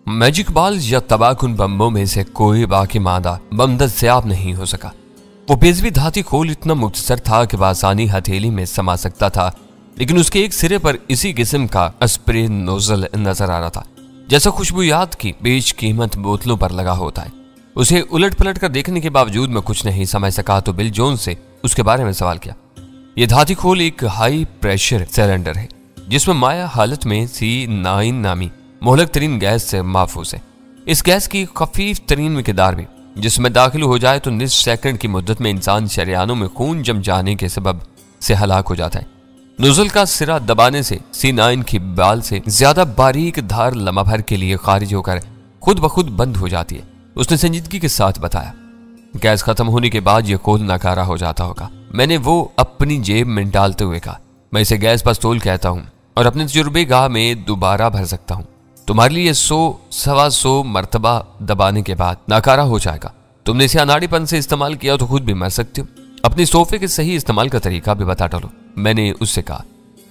Magic ball या तबाकुन बम्बों में से कोई बाकी मादा बम दस्तयाब नहीं हो सका। वो बेजवी धाती खोल इतना मुख्तसर था कि आसानी हथेली में समा सकता था, लेकिन उसके एक सिरे पर इसी किस्म का स्प्रे नोजल नजर आ रहा था, जैसा खुशबूयात की बेच कीमत बोतलों पर लगा होता है। उसे उलट पलट कर देखने के बावजूद मैं कुछ नहीं समझ सका तो बिल जोन्स से उसके बारे में सवाल किया। यह धाती खोल एक हाई प्रेशर सिलेंडर है जिसमें माया हालत में C9 नामी मोहलक तरीन गैस से महफूज है। इस गैस की खफीफ तरीन मिकदार भी जिसमें दाखिल हो जाए तो निस्फ सेकंड की मुद्दत में इंसान शरियानों में खून जम जाने के सबब से हलाक हो जाता है। नोजल का सिरा दबाने से C9 की बाल से ज्यादा बारीक धार लम्हा भर के लिए खारिज होकर खुद ब खुद बंद हो जाती है। उसने संजीदगी के साथ बताया, गैस खत्म होने के बाद यह खोल नाकारा हो जाता होगा। मैंने वो अपनी जेब में डालते हुए कहा, मैं इसे गैस पिस्तौल कहता हूँ और अपने तजुर्बे गाह में दोबारा भर सकता हूँ। तुम्हारे लिए 100-125 मरतबा दबाने के बाद नाकारा हो जाएगा। तुमने इसे अनाड़ीपन से इस्तेमाल किया तो खुद भी मर सकते हो। अपनी सोफे के सही इस्तेमाल का तरीका भी बता डालो। मैंने उससे कहा,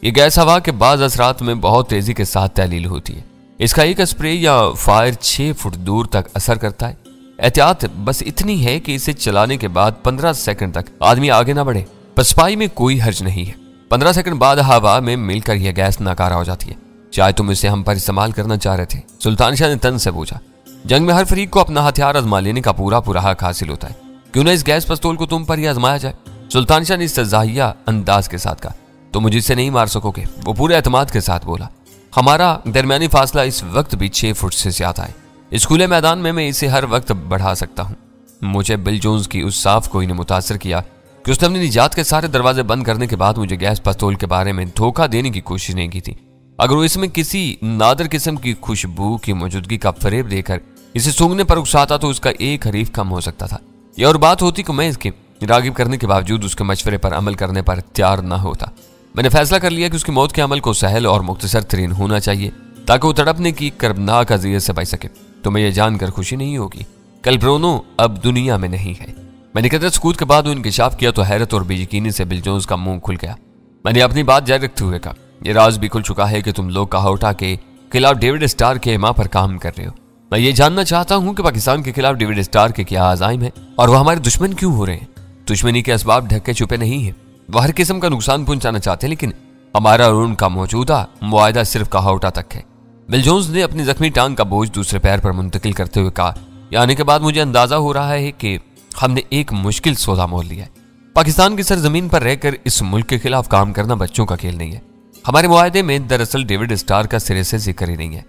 यह गैस हवा के बाद असरात में बहुत तेजी के साथ तहलील होती है। इसका एक स्प्रे या फायर 6 फुट दूर तक असर करता है। एहतियात बस इतनी है कि इसे चलाने के बाद 15 सेकंड तक आदमी आगे ना बढ़े। पसपाई में कोई हर्ज नहीं है। 15 सेकंड बाद हवा में मिलकर यह गैस नाकारा हो जाती है। चाहे तुम इसे हम पर इस्तेमाल करना चाह रहे थे? सुल्तान शाह ने तन से पूछा। जंग में हर फरीक को अपना हथियार आजमा लेने का पूरा हक हासिल होता है, क्यों ना इस गैस पिस्तौल को तुम पर ही आजमाया जाए? सुल्तान शाह ने इस्तज़ाहिया अंदाज के साथ कहा। तुम मुझे इससे नहीं मार सकोगे, वो पूरे एतमाद के साथ बोला। हमारा दरमियानी फासला इस वक्त भी 6 फुट से ज्यादा है। इस खुले मैदान में मैं इसे हर वक्त बढ़ा सकता हूँ। मुझे बिल जोन्स की उस साफ कोई ने मुतासर किया कि उसने अपनी निजात के सारे दरवाजे बंद करने के बाद मुझे गैस पिस्तौल के बारे में धोखा देने की कोशिश नहीं की थी। अगर वो इसमें किसी नादर किस्म की खुशबू की मौजूदगी का फरेब देकर इसे सूंघने पर उकसाता तो उसका एक हरीफ कम हो सकता था। यह और बात होती कि मैं इसके रागिब करने के बावजूद उसके मशवरे पर अमल करने पर तैयार न होता। मैंने फैसला कर लिया कि उसकी मौत के अमल को सहल और मुख्तसर तरीन होना चाहिए ताकि वो तड़पने की कर्बनाक अज़ियत से बच सके। तुम्हें यह जानकर खुशी नहीं होगी, कल ब्रोनो अब दुनिया में नहीं है। मैंने कदर सकूत के बाद इंकशाफ किया तो हैरत और बेयकीनी से बिल जोन्स का मुंह खुल गया। मैंने अपनी बात जारी रखते हुए कहा, यह राज भी खुल चुका है कि तुम लोग काहोटा के खिलाफ डेविड स्टार के हिमा पर काम कर रहे हो। मैं ये जानना चाहता हूँ कि पाकिस्तान के खिलाफ डेविड स्टार के क्या आज़ाइम है और वह हमारे दुश्मन क्यों हो रहे हैं। दुश्मनी के असबाब ढके छुपे नहीं है। वह हर किस्म का नुकसान पहुंचाना चाहते हैं, लेकिन हमारा और उनका मौजूदा मुआहदा सिर्फ काहोटा तक है। बिल जोन्स ने अपनी जख्मी टांग का बोझ दूसरे पैर पर मुंतकिल करते हुए कहा, आने के बाद मुझे अंदाजा हो रहा है कि हमने एक मुश्किल सौदा मोल लिया है। पाकिस्तान की सरजमीन पर रहकर इस मुल्क के खिलाफ काम करना बच्चों का खेल नहीं है। हमारे मुआहदे में दरअसल डेविड स्टार का सिरे से जिक्र ही नहीं है।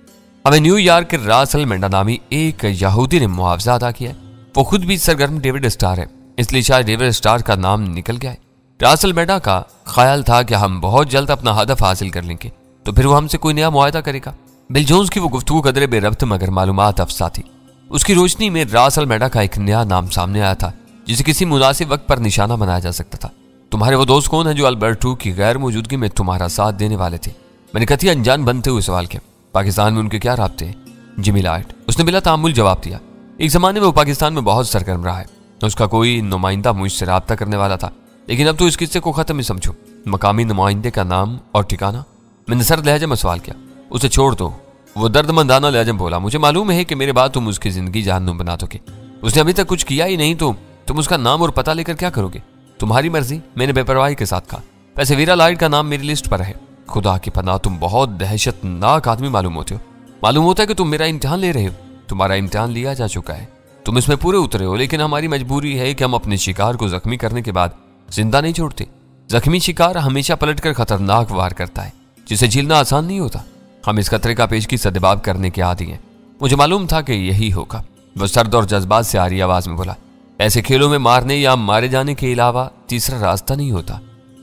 हमें न्यूयॉर्क के रास अल मेंडा नामी एक यहूदी ने मुआवजा अदा किया है। वो खुद भी सरगर्म डेविड स्टार है, इसलिए शायद डेविड स्टार का नाम निकल गया है। रास अल मेंडा का ख्याल था कि हम बहुत जल्द अपना हदफ हासिल कर लेंगे तो फिर वो हमसे कोई नया मुआहदा करेगा। बिल जोन्स की वो गुफ्तगू कदरे बेरब्त मगर मालूमात अफसा थी। उसकी रोशनी में रास अल मेंडा का एक नया नाम सामने आया था जिसे किसी मुनासिब वक्त पर निशाना बनाया जा सकता था। तुम्हारे वो दोस्त कौन है जो अल्बर्टो की गैर मौजूदगी में तुम्हारा साथ देने वाले थे? मैंने कथिया अनजान बनते हुए सवाल किया। पाकिस्तान में उनके क्या राब्ते हैं? जिमी लाइट, उसने बिला तामुल जवाब दिया। एक जमाने में वो पाकिस्तान में बहुत सरगर्म रहा है। उसका कोई नुमाइंदा मुझसे राब्ता करने वाला था, लेकिन अब तो इस किस्से को खत्म ही समझो। मकामी नुमाइंदे का नाम और ठिकाना? मैंने सर्द लहजे में सवाल किया। उसे छोड़ दो, वो दर्दमंदाना लहजे में बोला। मुझे मालूम है कि मेरे बाद तुम उसकी जिंदगी जहन्नुम बना दोगे। उसने अभी तक कुछ किया ही नहीं तो तुम उसका नाम और पता लेकर क्या करोगे? तुम्हारी मर्जी, मैंने बेपरवाही के साथ कहा। वैसे वीरा लाइट का नाम मेरी लिस्ट पर है। खुदा की पनाह, तुम बहुत दहशतनाक आदमी मालूम होते हो। मालूम होता है कि तुम मेरा इम्तिहान ले रहे हो। तुम्हारा इम्तिहान लिया जा चुका है, तुम इसमें पूरे उतरे हो, लेकिन हमारी मजबूरी है कि हम अपने शिकार को जख्मी करने के बाद जिंदा नहीं छोड़ते। जख्मी शिकार हमेशा पलटकर खतरनाक वार करता है जिसे झीलना आसान नहीं होता। हम इस खतरे का पेशगी सदबाब करने के आदी हैं। मुझे मालूम था कि यही होगा। वह सर्द और जज्बात से आ रही आवाज में बोला, ऐसे खेलों में मारने या मारे जाने के अलावा तीसरा रास्ता नहीं होता।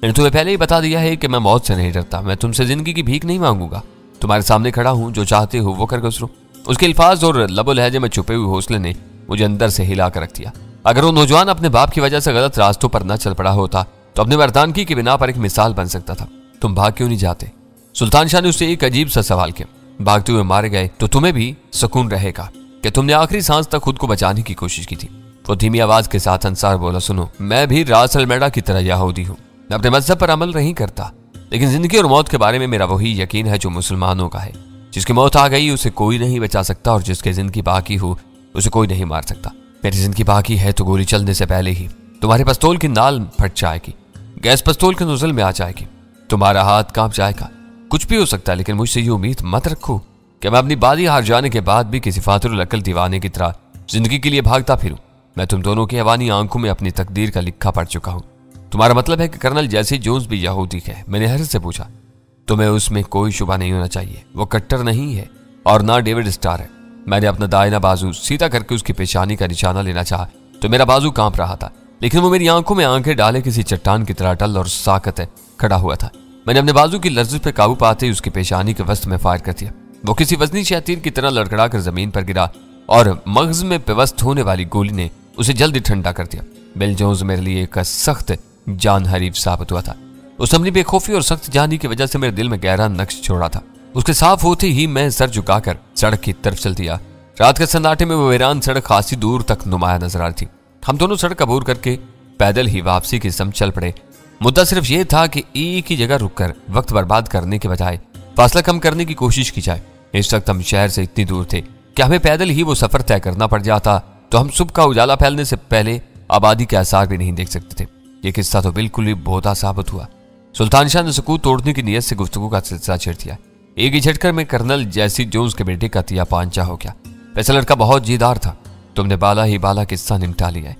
मैंने तुम्हें पहले ही बता दिया है कि मैं मौत से नहीं डरता। मैं तुमसे जिंदगी की भीख नहीं मांगूंगा। तुम्हारे सामने खड़ा हूं, जो चाहते हो वो कर गुजरो। उसके अल्फाज और लबो लहजे में छुपे हुए हौसले ने मुझे अंदर से हिला कर रख दिया। अगर वो नौजवान अपने बाप की वजह से गलत रास्तों पर न चल पड़ा होता तो अपने मर्दानगी की बिना पर एक मिसाल बन सकता था। तुम भाग क्यों नहीं जाते? सुल्तान शाह ने उससे एक अजीब सा सवाल किया। भागते हुए मारे गए तो तुम्हें भी सुकून रहेगा कि तुमने आखिरी सांस तक खुद को बचाने की कोशिश की थी। वो धीमी आवाज के साथ अंसार बोला, सुनो, मैं भी रास अल मेंडा की तरह यहूदी हूँ। अपने मजहब पर अमल नहीं करता, लेकिन जिंदगी और मौत के बारे में मेरा वही यकीन है जो मुसलमानों का है। जिसकी मौत आ गई उसे कोई नहीं बचा सकता, और जिसकी जिंदगी बाकी हो उसे कोई नहीं मार सकता। मेरी जिंदगी बाकी है तो गोली चलने से पहले ही तुम्हारे पिस्तौल की नाल फट जाएगी, गैस पिस्तौल के नोजल में आ जाएगी, तुम्हारा हाथ कांप जाएगा। कुछ भी हो सकता है, लेकिन मुझसे ये उम्मीद मत रखो कि मैं अपनी बाजी हार जाने के बाद भी किसी फातुल अकल दीवाने की तरह जिंदगी के लिए भागता फिरूं। मैं तुम दोनों की हैवानी आंखों में अपनी तकदीर का लिखा पढ़ चुका हूं। तुम्हारा मतलब है कि कर्नल जैसी जोन्स भी यहूदी है? मैंने हैरत से पूछा। तुम्हें उसमें कोई शुबा नहीं होना चाहिए, वो कट्टर नहीं है और ना डेविड स्टार है। मैंने अपना दाहिना बाजू सीधा करके उसकी पेशानी का निशाना लेना चाहा तो मेरा बाजू कांप रहा था, लेकिन वो मेरी आंखों में आंखें डाले किसी चट्टान की तरह अटल और साकत खड़ा हुआ था। मैंने अपने बाजू की लर्जिश पे काबू पाते ही उसकी पेशानी के वस्त में फायर कर दिया। वो किसी वजनी शैतीर की तरह लड़खड़ा कर जमीन पर गिरा और मगज में पिवस्त होने वाली गोली ने उसे जल्दी ठंडा कर दिया। बिल जोन्स मेरे लिए एक सख्त जान हरीफ साबित हुआ था। उसने अपनी बेखौफी और सख्त जानी की वजह से मेरे दिल में गहरा नक्श छोड़ा था। उसके साफ होते ही मैं सर झुकाकर सड़क की तरफ चल दिया। रात के सन्नाटे में वो वीरान सड़क खासी दूर तक नुमाया नजर आ रही थी। हम दोनों सड़क अबूर करके पैदल ही वापसी की सम चल पड़े। मुद्दा सिर्फ ये था कि एक ही जगह रुककर वक्त बर्बाद करने के बजाय फासला कम करने की कोशिश की जाए। इस वक्त हम शहर से इतनी दूर थे कि हमें पैदल ही वो सफर तय करना पड़ जाता, तो हम सुबह का उजाला फैलने से पहले आबादी के आसार भी नहीं देख सकते थे। ये किस्सा तो बिल्कुल ही बोधा साबित हुआ। सुल्तान शाह ने सुकूत तोड़ने की नीयत से गुफ्तगू का सिलसिला छेड़ दिया। एक ही झटकर में कर्नल जैसी जोन्स के बेटे का तिया पांचा हो गया। वैसे लड़का बहुत जीदार था। तुमने बाला ही बाला किस्सा निपटा लिया है।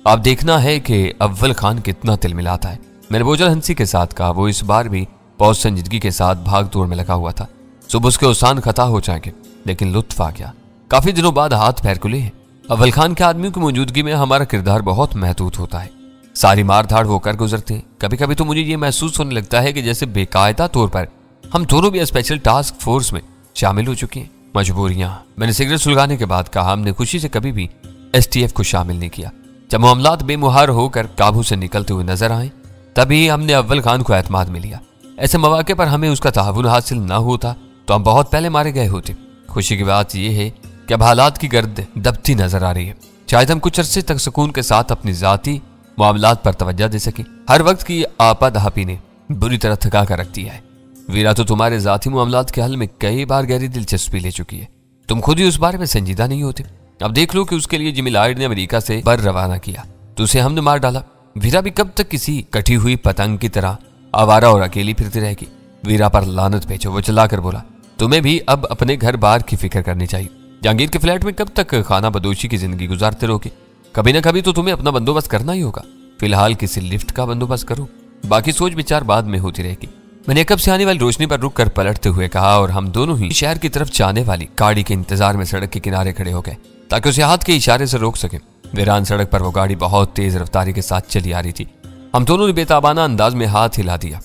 अब देखना है कि अव्वल खान कितना तिल मिलाता है। मैंने बोझल हंसी के साथ कहा। वो इस बार भी बहुत संजीदगी के साथ भाग दौड़ में लगा हुआ था। सुबह उसके उसान खता हो जाएंगे, लेकिन लुत्फ आ गया। काफी दिनों बाद हाथ पैर खुले हैं। अव्वल खान के आदमियों की मौजूदगी में हमारा किरदार बहुत महदूद होता है। सारी मार धाड़ वो कर गुजरते हैं। कभी कभी तो मुझे ये महसूस होने लगता है कि जैसे बेकायदा तौर पर हम दोनों भी स्पेशल टास्क फोर्स में शामिल हो चुके हैं। मजबूरियां। मैंने सिगरेट सुलगाने के बाद कहा, हमने खुशी से कभी भी STF को शामिल नहीं किया। जब मामलात बेमुहार होकर काबू से निकलते हुए नजर आए तभी हमने अव्वल खान को एतमाद में लिया। ऐसे मौके पर हमें उसका ताउन हासिल न होता तो हम बहुत पहले मारे गए होते। खुशी की बात यह है कि अब हालात की गर्द दबती नजर आ रही है। शायद हम कुछ अरसे तक सुकून के साथ अपनी जाती मामलात पर तवज्जो दे सके। हर वक्त की आपाधापी ने बुरी तरह थका कर रख दिया है। वीरा तो तुम्हारे जाती मामलात के हल में कई बार गहरी दिलचस्पी ले चुकी है। तुम खुद ही उस बारे में संजीदा नहीं होते। अब देख लो कि उसके लिए जिमी लॉयड ने अमेरिका से बर रवाना किया तो उसे हमने मार डाला। वीरा भी कब तक किसी कटी हुई पतंग की तरह आवारा और अकेली फिरती रहेगी। वीरा पर लानत भेजो। वो चिल्लाकर बोला, तुम्हें भी अब अपने घर बार की फिक्र करनी चाहिए। जहांगीर के फ्लैट में कब तक खाना बदोशी की जिंदगी गुजारते रहोगे? कभी ना कभी तो तुम्हें अपना बंदोबस्त करना ही होगा। फिलहाल किसी लिफ्ट का बंदोबस्त करो, बाकी सोच विचार बाद में होती रहेगी। मैंने कब से आने वाली रोशनी पर रुक कर पलटते हुए कहा और हम दोनों ही शहर की तरफ जाने वाली गाड़ी के इंतजार में सड़क के किनारे खड़े हो गए ताकि उसे हाथ के इशारे से रोक सके। वीरान सड़क पर वो गाड़ी बहुत तेज रफ्तारी के साथ चली आ रही थी। हम दोनों ने बेताबाना अंदाज में हाथ हिला दिया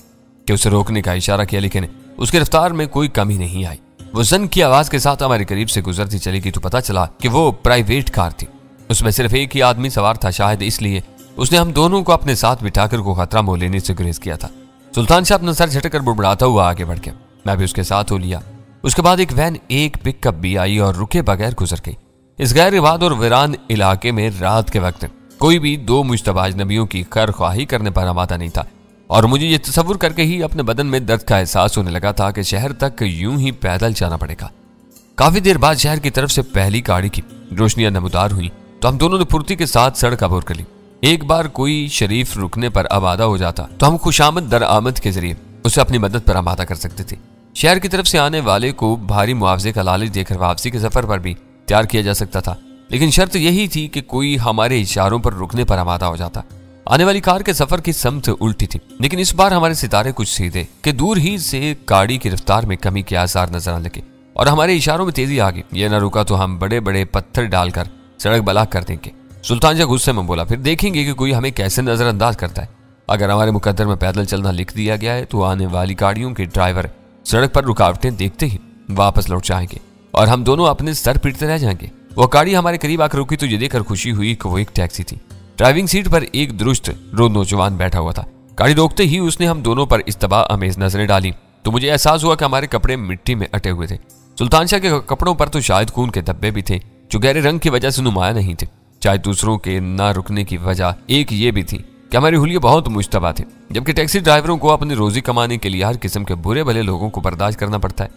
कि उसे रोकने का इशारा किया, लेकिन उसकी रफ्तार में कोई कमी नहीं आई। वो जन की आवाज के साथ हमारे करीब से गुजरती चली गई तो पता चला कि वो प्राइवेट कार थी। उसमें सिर्फ एक ही आदमी सवार था। शायद इसलिए उसने हम दोनों को अपने साथ बिठाकर को खतरा मोल लेने से गुरेज किया था। सुल्तान शाह अपना सर झटकर बुड़बुड़ाता हुआ आगे बढ़ गया। मैं भी उसके साथ हो लिया। उसके बाद एक वैन एक पिकअप भी आई और रुके बगैर गुजर गई। इस गैर इबाद और वीरान इलाके में रात के वक्त कोई भी दो मुश्तबा अजनबियों की खैर ख्वाही करने पर आमादा नहीं था और मुझे ये तस्वुर करके ही अपने बदन में दर्द का एहसास होने लगा था कि शहर तक यूं ही पैदल जाना पड़ेगा। काफी देर बाद शहर की तरफ से पहली गाड़ी की रोशनियां नमूदार हुई तो हम दोनों ने फुर्ती के साथ सड़क अबूर कर ली। एक बार कोई शरीफ रुकने पर आमादा हो जाता तो हम खुशामद दर आमद के जरिए उसे अपनी मदद पर आमादा कर सकते थे। शहर की तरफ से आने वाले को भारी मुआवजे का लालच देकर वापसी के सफर पर भी तैयार किया जा सकता था, लेकिन शर्त यही थी कि कोई हमारे इशारों पर रुकने पर आमादा हो जाता। आने वाली कार के सफर की समत उल्टी थी, लेकिन इस बार हमारे सितारे कुछ सीधे कि दूर ही से गाड़ी की रफ्तार में कमी के आसार नजर आने लगे और हमारे इशारों में तेजी आ गई। ये न रुका तो हम बड़े बड़े पत्थर डालकर सड़क ब्लॉक कर देंगे। सुल्तान शाह गुस्से में बोला, फिर देखेंगे कि कोई हमें कैसे नजरअंदाज करता है। अगर हमारे मुकद्दर में पैदल चलना लिख दिया गया है तो आने वाली गाड़ियों के ड्राइवर सड़क पर रुकावटें देखते ही वापस लौट जाएंगे और हम दोनों अपने सर पीटते रह जाएंगे। वो गाड़ी हमारे करीब आकर रुकी तो ये देखकर खुशी हुई कि वो एक टैक्सी थी। ड्राइविंग सीट पर एक दुरुस्त रो नौजवान बैठा हुआ था। गाड़ी रोकते ही उसने हम दोनों पर इस्तबा अमेज नजरें डाली तो मुझे एहसास हुआ कि हमारे कपड़े मिट्टी में अटे हुए थे। सुल्तान शाह के कपड़ों पर तो शायद खून के धब्बे भी थे जो गहरे रंग की वजह से नुमाया नहीं थे। शायद दूसरों के ना रुकने की वजह एक ये भी थी कि हमारे हुलिये बहुत मुश्तबा थे, जबकि टैक्सी ड्राइवरों को अपनी रोजी कमाने के लिए हर किस्म के बुरे भले लोगों को बर्दाश्त करना पड़ता है।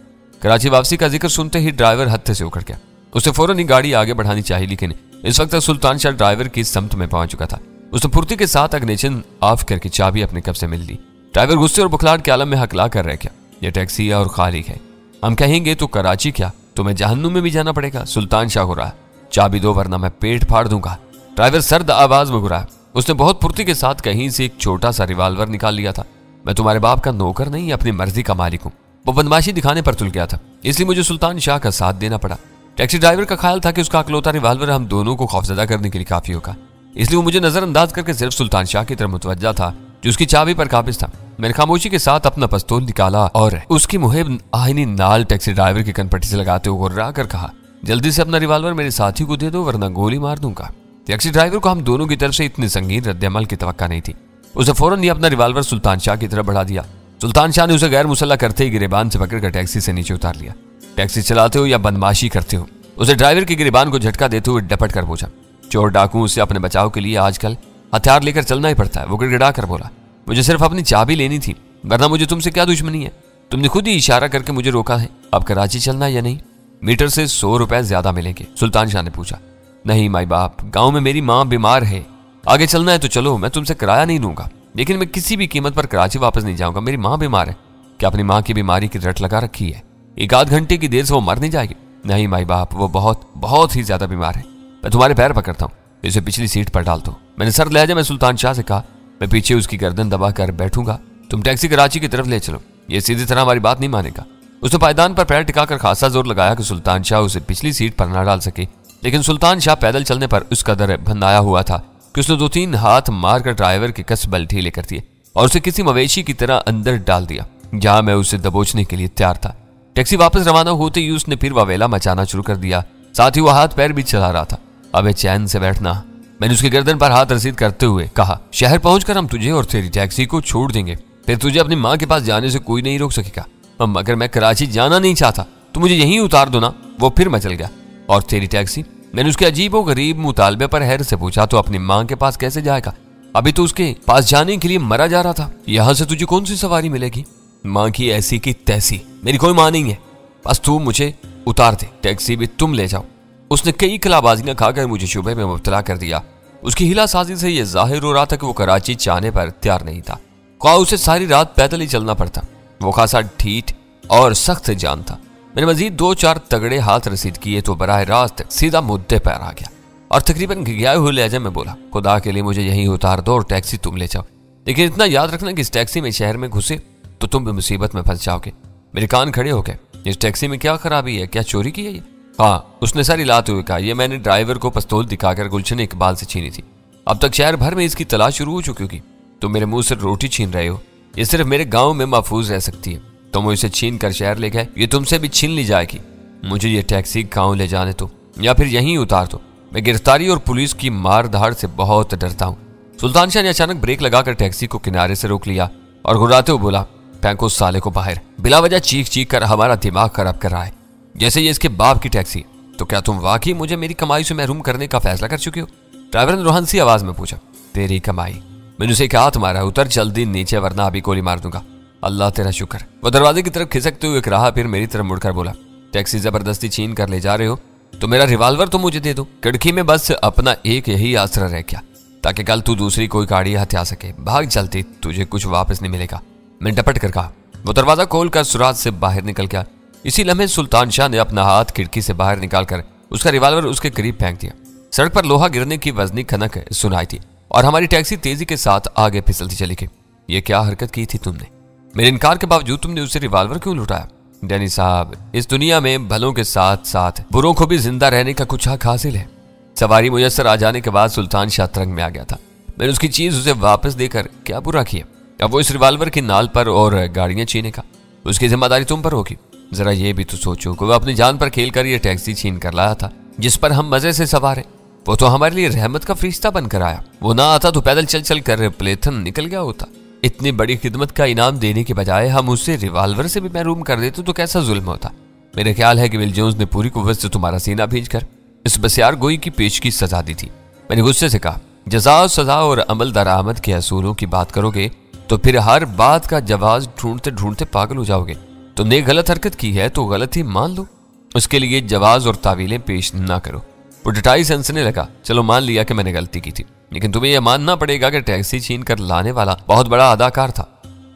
कराची वापसी का जिक्र सुनते ही ड्राइवर हत्थे से उखड़ गया। उसे फौरन ही गाड़ी आगे बढ़ानी चाहिए, लेकिन इस वक्त सुल्तान शाह ड्राइवर की समत में पहुंच चुका था। उसने फुर्ती के साथ अग्निशन ऑफ करके चाबी अपने कब से मिल ली। ड्राइवर गुस्से और बुखलाहट के आलम में हकला कर रह गया। यह टैक्सी है और खालिक है, हम कहेंगे तो कराची क्या तुम्हें जहन्नुम में भी जाना पड़ेगा। सुल्तान शाह हो रहा, चाबी दो वरना मैं पेट फाड़ दूंगा। ड्राइवर सर्द आवाज में घुराया। उसने बहुत फुर्ती के साथ कहीं से एक छोटा सा रिवाल्वर निकाल लिया था। मैं तुम्हारे बाप का नौकर नहीं, अपनी मर्जी का मालिक हूँ। वो बदमाशी दिखाने पर तुल गया था, इसलिए मुझे सुल्तान शाह का साथ देना पड़ा। टैक्सी ड्राइवर का ख्याल था कि उसका अकलौता रिवाल्वर हम दोनों को खौफजदा करने के लिए काफी होगा, इसलिए वो मुझे नजरअंदाज करके सिर्फ सुल्तान शाह की तरफ मुतवज्जा था जो उसकी चाबी पर काबिज था। मैंने खामोशी के साथ अपना पिस्तौल निकाला और उसकी मुहिब आहिनी नाल टैक्सी ड्राइवर की कनपट्टी से लगाते हुए गुर्रा कर कहा, जल्दी से अपना रिवाल्वर मेरे साथी को दे दो वरना गोली मार दूंगा। टैक्सी ड्राइवर को हम दोनों की तरफ से इतनी संगीन रद्द-ए-अमल की तवक्का नहीं थी। उसे फौरन ही अपना रिवाल्वर सुल्तान शाह की तरफ बढ़ा दिया। सुल्तान शाह ने उसे गैर मुसल्ला करते ही गिरेबान से पकड़कर टैक्सी से नीचे उतार लिया। टैक्सी चलाते हो या बदमाशी करते हो, उसे ड्राइवर की गिरेबान को झटका देते हुए डपट कर पूछा। चोर डाकू उससे अपने बचाव के लिए आजकल हथियार लेकर चलना ही पड़ता है। वो गिड़गिड़ा कर बोला, मुझे सिर्फ अपनी चाबी लेनी थी, वरना मुझे तुमसे क्या दुश्मनी है। तुमने खुद ही इशारा करके मुझे रोका है। अब कराची चलना या नहीं? मीटर से 100 रुपए ज्यादा मिलेंगे। सुल्तान शाह ने पूछा। नहीं माई बाप, गांव में मेरी माँ बीमार है, आगे चलना है तो चलो, मैं तुमसे किराया नहीं लूंगा, लेकिन मैं किसी भी कीमत पर कराची वापस नहीं जाऊंगा। मेरी माँ बीमार है। क्या अपनी माँ की बीमारी की रट लगा रखी है? एक आध घंटे की देर से वो मर नहीं जाएगी। नहीं माई बाप, वो बहुत बहुत ही ज्यादा बीमार है। मैं तुम्हारे पैर पकड़ता हूँ, इसे पिछली सीट पर डाल दो। मैंने सर लहजे में सुल्तान शाह से कहा। मैं पीछे उसकी गर्दन दबा कर बैठूंगा, तुम टैक्सी कराची की तरफ ले चलो। ये सीधी तरह हमारी बात नहीं मानेगा। उसने पायदान पर पैर टिकाकर खासा जोर लगाया कि सुल्तान शाह उसे पिछली सीट पर न डाल सके, लेकिन सुल्तान शाह पैदल चलने पर उस कदर भंदाया हुआ था कि उसने 2-3 हाथ मारकर ड्राइवर के कस बल ढीले कर दिए और उसे किसी मवेशी की तरह अंदर डाल दिया, जहां मैं उसे दबोचने के लिए तैयार था। टैक्सी वापस रवाना होते ही उसने फिर वावेला मचाना शुरू कर दिया, साथ ही वह हाथ पैर भी चला रहा था। अबे चैन से बैठना, मैंने उसकी गर्दन पर हाथ रसीद करते हुए कहा। शहर पहुंचकर हम तुझे और तेरी टैक्सी को छोड़ देंगे, फिर तुझे अपनी माँ के पास जाने से कोई नहीं रोक सकेगा। अगर मैं कराची जाना नहीं चाहता तो मुझे यहीं उतार दो ना। वो फिर मचल गया। और तेरी टैक्सी? मैंने उसके अजीब और गरीब मुतालबे पर हैर से पूछा। तो अपनी माँ के पास कैसे जाएगा? अभी तो उसके पास जाने के लिए मरा जा रहा था। यहाँ से तुझे कौन सी सवारी मिलेगी? माँ की ऐसी की तैसी, मेरी कोई माँ नहीं है, बस तू मुझे उतार दे, टैक्सी भी तुम ले जाओ। उसने कई खिलाबाजियां खाकर मुझे शुबे में मुब्तला कर दिया। उसकी हिला साजी से यह जाहिर हो रहा था कि वो कराची जाने पर तैयार नहीं था। ख्वाह उसे सारी रात पैदल ही चलना पड़ता। वो खासा ढीठ और सख्त जान था। मैंने मजीद 2-4 तगड़े हाथ रसीद किए तो बराह रास्त सीधा मुद्दे पर आ गया और तकरीबन घिघियाए हुए लहजे में बोला, खुदा के लिए मुझे यहीं उतार दो और टैक्सी तुम ले जाओ, लेकिन इतना याद रखना कि इस टैक्सी में शहर में घुसे तो तुम भी मुसीबत में फंस जाओगे। मेरे कान खड़े हो गए। इस टैक्सी में क्या खराबी है? क्या चोरी की है ये? हाँ, उसने सारी लाते हुए कहा। ये मैंने ड्राइवर को पिस्तौल दिखाकर गुलशन इकबाल से छीनी थी। अब तक शहर भर में इसकी तलाश शुरू हो चुकी होगी। तुम मेरे मुंह से रोटी छीन रहे हो। ये सिर्फ मेरे गांव में महफूज रह सकती है। तुम इसे छीन कर शहर ले गए, ये तुमसे भी छीन ली जाएगी। मुझे ये टैक्सी गांव ले जाने दो या फिर यहीं उतार दो। मैं गिरफ्तारी और पुलिस की मार धाड़ से बहुत डरता हूँ। सुल्तान शाह ने अचानक ब्रेक लगाकर टैक्सी को किनारे से रोक लिया और घुराते हुए बोला, फेंको उस साले को बाहर। बिला वजह चीख चीख कर हमारा दिमाग खराब कर रहा है, जैसे ये इसके बाप की टैक्सी। तो क्या तुम वाकई मुझे मेरी कमाई से महरूम करने का फैसला कर चुके हो? ड्राइवर ने रोहन सी आवाज में पूछा। तेरी कमाई? मैंने उसे क्या तुम्हारा? उतर जल्दी नीचे वरना अभी गोली मार दूंगा। अल्लाह तेरा शुक्र। वो दरवाजे की तरफ खिसकते हुए रहा, फिर मेरी तरफ मुड़कर बोला, टैक्सी जबरदस्ती छीन कर ले जा रहे हो तो मेरा रिवाल्वर तो मुझे दे दो। खिड़की में बस अपना एक यही आसरा रह गया ताकि कल तू दूसरी कोई गाड़ी हथिया सके। भाग चलती, तुझे कुछ वापस नहीं मिलेगा। मैंने डपट कर कहा। वो दरवाजा खोलकर सुरात से बाहर निकल गया। इसी लम्हे सुल्तान शाह ने अपना हाथ खिड़की से बाहर निकालकर उसका रिवाल्वर उसके करीब फेंक दिया। सड़क पर लोहा गिरने की वजनी खनक सुनाई थी और हमारी टैक्सी तेजी के साथ आगे फिसलती चली गई। ये क्या हरकत की थी तुमने? मेरे इनकार के बावजूद तुमने उसे रिवाल्वर क्यों लुटाया? डैनी साहब, इस दुनिया में भलों के साथ साथ बुरों को भी जिंदा रहने का कुछ हक हासिल है। सवारी मुयस्सर आ जाने के बाद सुल्तान शाह तरंग में आ गया था। मैंने उसकी चीज उसे वापस देकर क्या बुरा किया? अब वो इस रिवाल्वर की नाल पर और गाड़ियां छीने का उसकी जिम्मेदारी तुम पर होगी। जरा ये भी तो सोचो कि वो अपनी जान पर खेल कर ये टैक्सी छीन कर लाया था जिस पर हम मजे से सवार हैं। वो तो हमारे लिए रहमत का फरिश्ता बनकर आया। वो ना आता तो पैदल चल चल कर प्लेथन निकल गया होता। इतनी बड़ी खिदमत का इनाम देने के बजाय हम उसे रिवाल्वर से भी महरूम कर देते तो कैसा जुल्म होता। मेरे ख्याल है कि विल जोन्स ने पूरी कुव्वत से तुम्हारा सीना भींचकर इस बसियार गोई की पेश की सजा दी थी। मैंने गुस्से से कहा, जज़ा सजा और अमल दरामद के असूलों की बात करोगे तो फिर हर बात का जवाब ढूंढते ढूंढते पागल हो जाओगे। तुमने गलत हरकत की है तो गलत ही मान लो, उसके लिए जवाज और तावीलें पेश ना करो। वो डटाई से हंसने लगा। चलो मान लिया कि मैंने गलती की थी, लेकिन तुम्हें यह मानना पड़ेगा कि टैक्सी छीन कर लाने वाला बहुत बड़ा अदाकार था।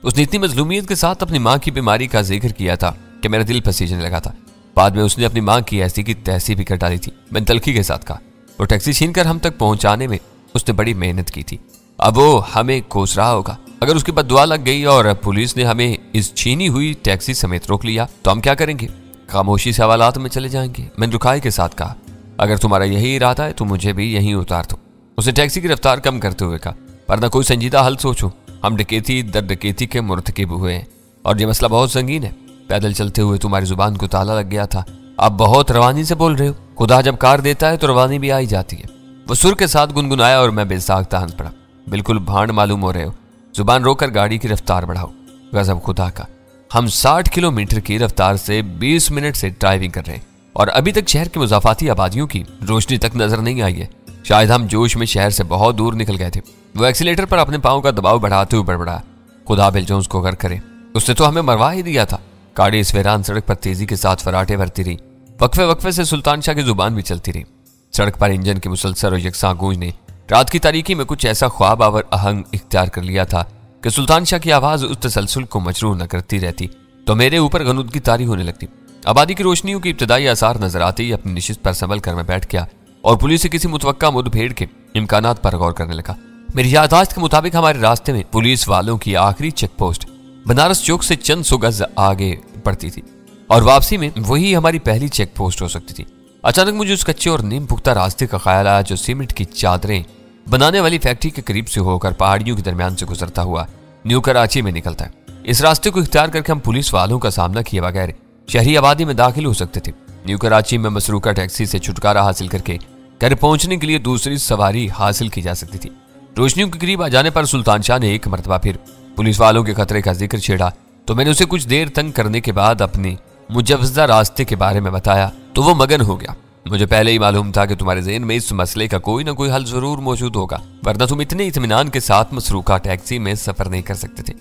उसने इतनी मजलूमियत के साथ अपनी माँ की बीमारी का जिक्र किया था कि मेरा दिल पसीजने लगा था। बाद में उसने अपनी माँ की ऐसी की तैसी भी कर डाली थी। मैंने तलखी के साथ कहा, वो टैक्सी छीन कर हम तक पहुंचाने में उसने बड़ी मेहनत की थी, अब वो हमें कोस रहा होगा। अगर उसकी बद्दुआ लग गई और पुलिस ने हमें इस छीनी हुई टैक्सी समेत रोक लिया तो हम क्या करेंगे? खामोशी से हवालात में चले जाएंगे। मैंने रुखाई के साथ कहा, अगर तुम्हारा यही इरादा है तो मुझे भी यहीं उतार दो। उसने टैक्सी की रफ्तार कम करते हुए कहा, पर ना कोई संजीदा हल सोचो, हम डकैती दर डकैती के मुर्तकिब हुए हैं और ये मसला बहुत संगीन है। पैदल चलते हुए तुम्हारी जुबान को ताला लग गया था, आप बहुत रवानी से बोल रहे हो। खुदा जब कार देता है तो रवानी भी आई जाती है। वो सुर के साथ गुनगुनाया और मैं बेसाख्ता हंस पड़ा। बिल्कुल भांड मालूम हो रहे हो, जुबान रोककर गाड़ी की रफ्तार बढ़ाओ। गजब खुदा का, हम 60 किलोमीटर की रफ्तार से 20 मिनट से ड्राइविंग कर रहे हैं और अभी तक शहर की मुजाफाती आबादियों की रोशनी तक नजर नहीं आई है। शायद हम जोश में शहर से बहुत दूर निकल गए थे। वो एक्सीलेटर पर अपने पांव का दबाव बढ़ाते हुए बड़बड़ाया, खुदा बिल जोन्स को घर करे, उसने तो हमें मरवा ही दिया था। गाड़ी इस वीरान सड़क पर तेजी के साथ फराटे भरती रही। वक्फे वक्फे से सुल्तान शाह की जुबान भी चलती रही। सड़क पर इंजन की मुसलसल और यकसां गूंज ने रात की तारीकी में कुछ ऐसा ख्वाब आवर आहंग इख्तियार कर लिया था कि सुल्तान शाह की आवाज उस तसलसल को मजरूह न करती रहती तो मेरे ऊपर गनुदगी तारी होने लगती। आबादी की रोशनियों की इब्तदाई आसार नजर आते ही अपनी निशिस्त पर संभल कर मैं बैठ गया और पुलिस से किसी मुतवक्का मुठभेड़ के इम्कानात पर गौर करने लगा। मेरी याददाश्त के मुताबिक हमारे रास्ते में पुलिस वालों की आखिरी चेक पोस्ट बनारस चौक से चंद सौ गज आगे पड़ती थी और वापसी में वही हमारी पहली चेक पोस्ट हो सकती थी। अचानक मुझे उस कच्चे और नीम पुख्ता रास्ते का ख्याल आया जो सीमेंट की चादरें बनाने वाली फैक्ट्री के करीब से होकर पहाड़ियों के दरमियान से गुजरता हुआ न्यू कराची में निकलता है। इस रास्ते को इख्तियार करके हम पुलिस वालों का सामना किए बगैर शहरी आबादी में दाखिल हो सकते थे। न्यू कराची में मसरूका टैक्सी से छुटकारा हासिल करके घर पहुंचने के लिए दूसरी सवारी हासिल की जा सकती थी। रोशनियों के करीब आ जाने पर सुल्तान शाह ने एक मरतबा फिर पुलिस वालों के खतरे का जिक्र छेड़ा तो मैंने उसे कुछ देर तंग करने के बाद अपने मुजव्वज़ा रास्ते के बारे में बताया तो वो मगन हो गया। मुझे पहले ही मालूम था कि तुम्हारे ज़हन में इस मसले का कोई ना कोई हल जरूर मौजूद होगा, वरना तुम इतने इत्मीनान के साथ मसरूका टैक्सी में सफर नहीं कर सकते थे।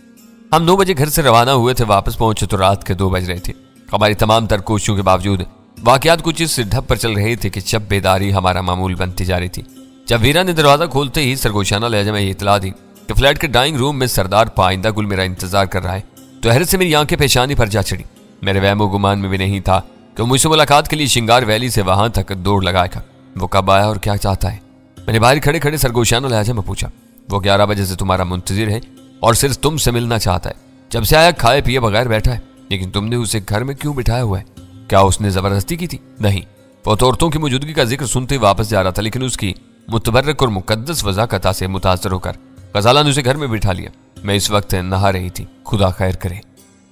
हम 9 बजे घर से रवाना हुए थे, वापस पहुंचे तो रात के 2 बज रहे थे। हमारी तमाम तर कोशिशों के बावजूद वाकयात कुछ इस ढब पर चल रहे थे कि शब बेदारी हमारा मामूल बनती जा रही थी। जब वीरा ने दरवाजा खोलते ही सरगोशाना लहजे में इतला दी कि फ्लैट के ड्राइंग रूम में सरदार पाइंदा गुल मेरा इंतजार कर रहा है तो हैरत से मेरी आंखें पेशानी पर जा चढ़ी। मेरे वहमो गुमान में भी नहीं था कि मुझसे मुलाकात के लिए शिंगार वैली से वहां तक दौड़ लगाएगा। वो कब आया और क्या चाहता है? मैंने बाहर खड़े खड़े सरगोशाना लहजे में पूछा। वो 11 बजे से तुम्हारा मुंतजिर है और सिर्फ तुमसे मिलना चाहता है। जब से आया खाए पिए बगैर बैठा है, लेकिन तुमने उसे घर में क्यों बिठाया हुआ है? क्या उसने जबरदस्ती की थी? नहीं, वो तो औरतों की मौजूदगी का जिक्र सुनते वापस जा रहा था, लेकिन उसकी मुतबर्रक और मुकद्दस वज़ाकता से मुतासर होकर गजाला ने उसे घर में बिठा लिया। मैं इस वक्त नहा रही थी। खुदा खैर करे,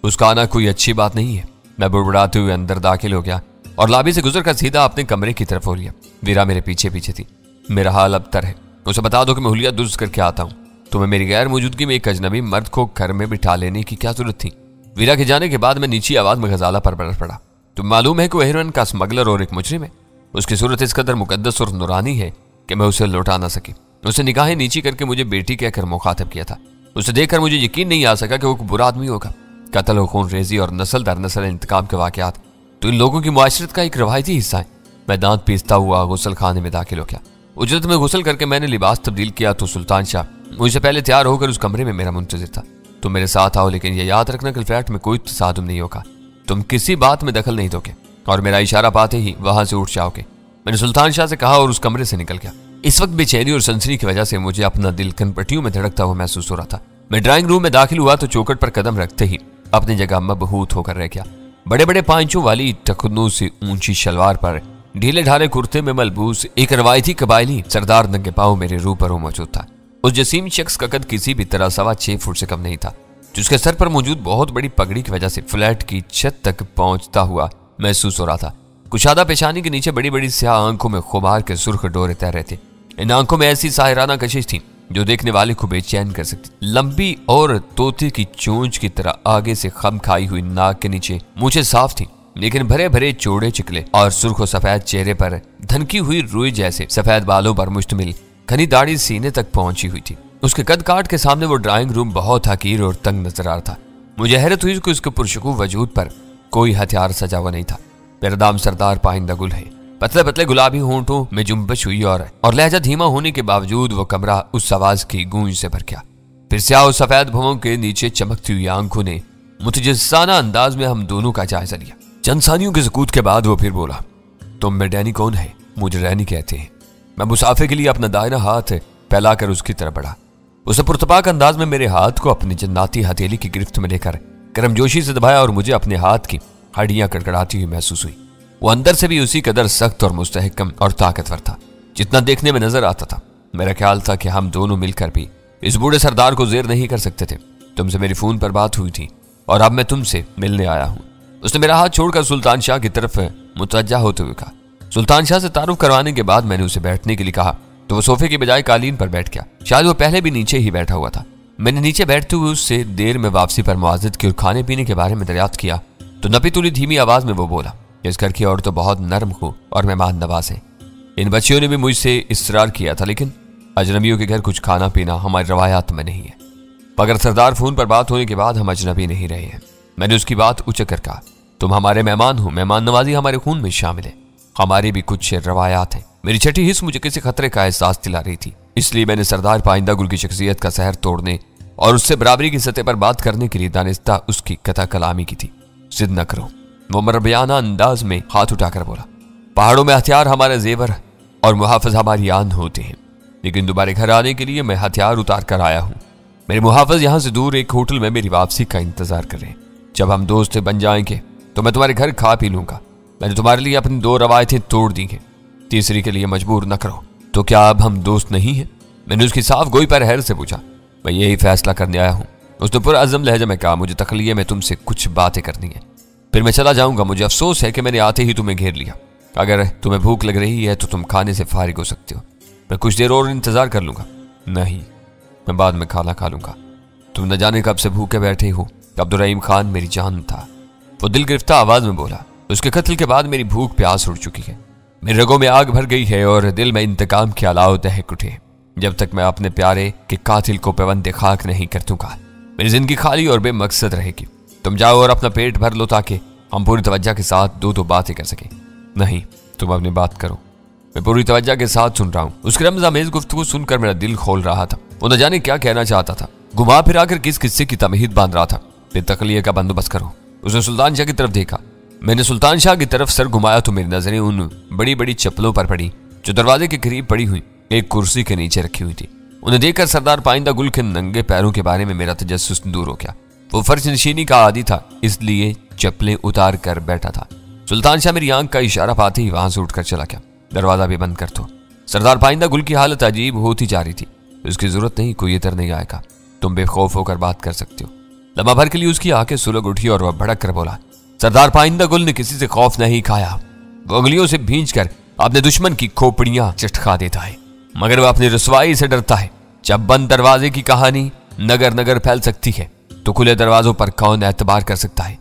उसका आना कोई अच्छी बात नहीं है। मैं बुड़बुड़ाते हुए अंदर दाखिल हो गया और लाबी से गुजरकर सीधा अपने कमरे की तरफ हो लिया। वीरा मेरे पीछे पीछे थी। मेरा हाल अबतर है। उसे बता दो कि मैं हुलिया दुरुस्त करके आता हूँ। तुम्हें मेरी गैर मौजूदगी में एक अजनबी मर्द को घर में बिठा लेने की क्या जरूरत थी? वीरा के जाने के बाद मैं नीची आवाज में गजाला पर बरस पड़ा। तुम मालूम है कि वो हेरोइन का स्मगलर और एक मुजरिम है। उसकी सूरत इस कदर मुकद्दस और नूरानी है कि मैं उसे लौटा ना सकी। उसे निगाहें नीची करके मुझे बेटी कहकर मुखातिब किया था। उसे देखकर मुझे यकीन नहीं आ सका कि वो बुरा आदमी होगा। कत्ल और खून रेजी और नस्ल दर नस्ल इंतकाम के वाकयात तो इन लोगों की मुआशरत का एक रवायती हिस्सा है। मैं दांत पीसता हुआ गुसल खाने में दाखिल हो गया। उजरत में गुसल करके मैंने लिबास तब्दील किया तो सुल्तान शाह मुझसे पहले तैयार होकर उस कमरे में मेरा मुंतजिर था। तुम मेरे साथ आओ, लेकिन यह याद रखना कि फ्लैट में कोई तसादुम नहीं होगा। तुम किसी बात में दखल नहीं दोगे और मेरा इशारा पाते ही वहां से उठ जाओगे। मैंने सुल्तान शाह से कहा और उस कमरे से निकल गया। इस वक्त बेचैनी और सनसनी की वजह से मुझे अपना दिल कनपट्टियों में धड़कता हुआ महसूस हो रहा था। मैं ड्राइंग रूम में दाखिल हुआ तो चौखट पर कदम रखते ही अपनी जगह मबहूत होकर रह गया। बड़े बड़े पांचों वाली टखनों से ऊंची शलवार पर ढीले ढाले कुर्ते में मलबूस एक रवायती कबायली सरदार नंगे पांव मेरे रूबरू मौजूद था। उस जसीम शख्स का कद किसी भी तरह 6.25 फुट से कम नहीं था, जिसके सर पर मौजूद बहुत बड़ी पगड़ी की वजह से फ्लैट की छत तक पहुंचता हुआ महसूस हो रहा था। कुशादा पेशानी के नीचे बड़ी बड़ी स्याह आंखों में खुमार के सुर्ख डोरे तैर रहे थे। इन आंखों में ऐसी साहिराना कशिश थी जो देखने वाले को बेचैन कर सकती। लंबी और तोते की चोंच की तरह आगे से खम खाई हुई नाक के नीचे मूंछें साफ थी, लेकिन भरे भरे चौड़े चिकले और सुर्ख सफेद चेहरे पर धनकी हुई रुई जैसे सफेद बालों पर मुश्तमिल घनी दाढ़ी सीने तक पहुंची हुई थी। उसके कद काट के सामने वो ड्राइंग रूम बहुत हकीर और तंग नजर आ रहा था। मुझे हैरत हुई कि उसके पुरशकू वजूद पर कोई हथियार सजा हुआ नहीं था। मेरा नाम सरदार पाइंदा गुल है। पतले पतले गुलाबी होंठों में जुम्बश हुई और लहजा धीमा होने के बावजूद वो कमरा उस आवाज की गूंज से भर गया। फिर स्याह और सफेद भवों के नीचे चमकती हुई आंखों ने मुतजस्साना अंदाज में हम दोनों का जायजा लिया। चंद सानियों के सुकूत के बाद वो फिर बोला, तुम में डैनी कौन है? मुझे रैनी कहते हैं। मैं मुसाफिर के लिए अपना दाहिना हाथ फैलाकर उसकी तरफ बढ़ा। उसने पुरतपाक अंदाज में मेरे हाथ को अपनी जन्नाती हथेली की गिरफ्त में लेकर गर्मजोशी से दबाया और मुझे अपने हाथ की हड्डियां कड़कड़ाती हुई महसूस हुई। वो अंदर से भी उसी कदर सख्त और मुस्तहकम और ताकतवर था जितना देखने में नजर आता था। मेरा ख्याल था कि हम दोनों मिलकर भी इस बूढ़े सरदार को जेर नहीं कर सकते थे। तुमसे मेरी फोन पर बात हुई थी और अब मैं तुमसे मिलने आया हूँ। उसने मेरा हाथ छोड़कर सुल्तान शाह की तरफ मुतवज्जा होते हुए कहा। सुल्तान शाह से तारुफ करवाने के बाद मैंने उसे बैठने के लिए कहा तो वो सोफे की बजाय कालीन पर बैठ गया। शायद वो पहले भी नीचे ही बैठा हुआ था। मैंने नीचे बैठते हुए उससे देर में वापसी पर मुआवजत की और खाने पीने के बारे में दरियाफ्त किया तो नपी तुली धीमी आवाज में वो बोला, इस घर की औरत तो बहुत नर्म हो और मेहमान नवाज है। इन बच्चियों ने भी मुझसे इसरार किया था, लेकिन अजनबियों के घर कुछ खाना पीना हमारी रवायात में नहीं है। मगर सरदार फोन पर बात होने के बाद हम अजनबी नहीं रहे हैं। मैंने उसकी बात उचक कर कहा, तुम हमारे मेहमान हो, मेहमान नवाजी हमारे खून में शामिल है, हमारी भी कुछ रवायात हैं। मेरी छठी हिस्स मुझे किसी खतरे का एहसास दिला रही थी, इसलिए मैंने सरदार पाइंदा गुल की शख्सियत का सहर तोड़ने और उससे बराबरी की सतह पर बात करने के लिए दानिस्ता उसकी कथा कलामी की थी। जिद न करो, वो मरबियाना अंदाज में हाथ उठाकर बोला, पहाड़ों में हथियार हमारे जेवर और मुहाफिज हमारी आन होते हैं, लेकिन दोबारा घर आने के लिए मैं हथियार उतार कर आया हूँ। मेरे मुहाफिज यहाँ से दूर एक होटल में मेरी वापसी का इंतजार कर रहे हैं। जब हम दोस्त बन जाएंगे तो मैं तुम्हारे घर खा पी लूंगा। मैंने तुम्हारे लिए अपनी 2 रवायतें तोड़ दी हैं, तीसरी के लिए मजबूर न करो। तो क्या अब हम दोस्त नहीं हैं? मैंने उसकी साफ गोई पर हैर से पूछा। मैं यही फैसला करने आया हूँ, उसने पूरा अज़म लहजा में कहा। मुझे तखलिये में तुमसे कुछ बातें करनी है, फिर मैं चला जाऊंगा। मुझे अफसोस है कि मैंने आते ही तुम्हें घेर लिया। अगर तुम्हें भूख लग रही है तो तुम खाने से फारिग हो सकते हो। मैं कुछ देर और इंतजार कर लूंगा। नहीं, मैं बाद में खाना खा लूंगा। तुम न जाने कब से भूखे बैठे हो। अब्दुर्रहीम खान मेरी जान था, वो दिल गिरफ्तार आवाज में बोला। उसके कत्ल के बाद मेरी भूख प्यास उड़ चुकी है, मेरी रगों में आग भर गई है और दिल में इंतकाम के अलाव दहक उठे। जब तक मैं अपने प्यारे के कातिल को पेवंदे खाक नहीं कर दूंगा, मेरी जिंदगी खाली और बेमकसद रहेगी। तुम जाओ और अपना पेट भर लो ताकि हम पूरी तवज्जो के साथ 2 बातें कर सकें। नहीं, तुम अपनी बात करो, मैं पूरी तवज्जो के साथ सुन रहा हूँ। उसकी रमज़ामेज़ गुफ्तगू सुनकर मेरा दिल खोल रहा था। वो न जाने क्या कहना चाहता था, घुमा फिरा कर किस किस्से की तमहीद बांध रहा था। फिर तकलिये का बंदोबस्त करो। उसने सुल्तान शाह की तरफ देखा। मैंने सुल्तान शाह की तरफ सर घुमाया तो मेरी नजरें उन बड़ी बड़ी चप्पलों पर पड़ी जो दरवाजे के करीब पड़ी हुई एक कुर्सी के नीचे रखी हुई थी। उन्हें देखकर सरदार पाइंदा गुल के नंगे पैरों के बारे में मेरा तजस्सुस दूर हो गया। वो फर्श नशीनी का आदी था, इसलिए चप्पलें उतार कर बैठा था। सुल्तान शाह मेरी आंख का इशारा पाते ही वहां से उठकर चला गया। दरवाजा भी बंद कर दो। सरदार पाइंदा गुल की हालत अजीब होती जा रही थी। उसकी जरूरत नहीं, कोई इधर नहीं आएगा, तुम बेखौफ होकर बात कर सकते हो। लम्हा भर के लिए उसकी आंखें सुलग उठी और वह भड़क कर बोला, सरदार पाइंदा गुल ने किसी से खौफ नहीं खाया। वो उंगलियों से भींच कर अपने दुश्मन की खोपड़ियां चटका देता है, मगर वह अपनी रसवाई से डरता है। जब बंद दरवाजे की कहानी नगर नगर फैल सकती है तो खुले दरवाजों पर कौन एतबार कर सकता है।